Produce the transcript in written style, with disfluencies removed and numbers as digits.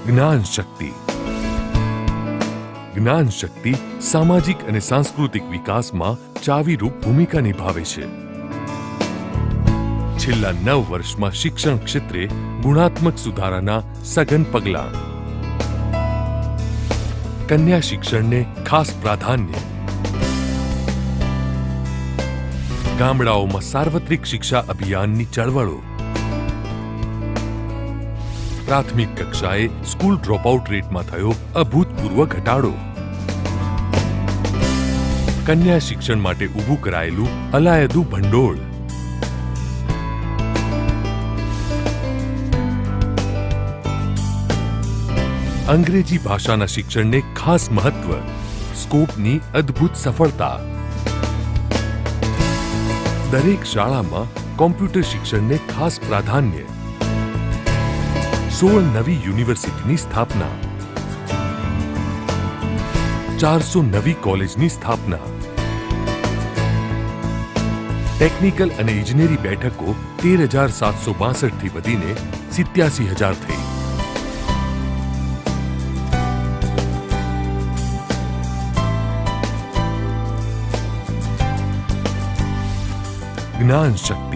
જ્ઞાન શક્તિ. જ્ઞાન શક્તિ સામાજિક અને સાંસ્કૃતિક વિકાસમાં ચાવીરૂપ ભૂમિકા નિભાવે છે. છેલ્લા 9 વર્ષમાં શિક્ષણ ક્ષેત્રે ગુણાત્મક સુધારાના સઘન પગલાં. કન્યા શિક્ષણને ખાસ પ્રાધાન્ય. ગામડાઓમાં સાર્વત્રિક શિક્ષા અભિયાનની ચળવળો. પ્રાથમિક કક્ષાએ સ્કૂલ ડ્રોપઆઉટ રેટમાં થયો અભૂતપૂર્વ ઘટાડો. કન્યા શિક્ષણ માટે ઊભું કરાયેલું અલાયદું ભંડોળ. અંગ્રેજી ભાષાના શિક્ષણને ખાસ મહત્વ. સ્કોપની અદ્ભુત સફળતા. દરેક શાળામાં કોમ્પ્યુટર શિક્ષણને ખાસ પ્રાધાન્ય. 16 નવી યુનિવર્સિટીની સ્થાપના. 400 નવી કોલેજની સ્થાપના. ટેકનિકલ અને ઇજનેરી બેઠકો 13,762 થી વધીને 87,000 થઈ. જ્ઞાન શક્તિ.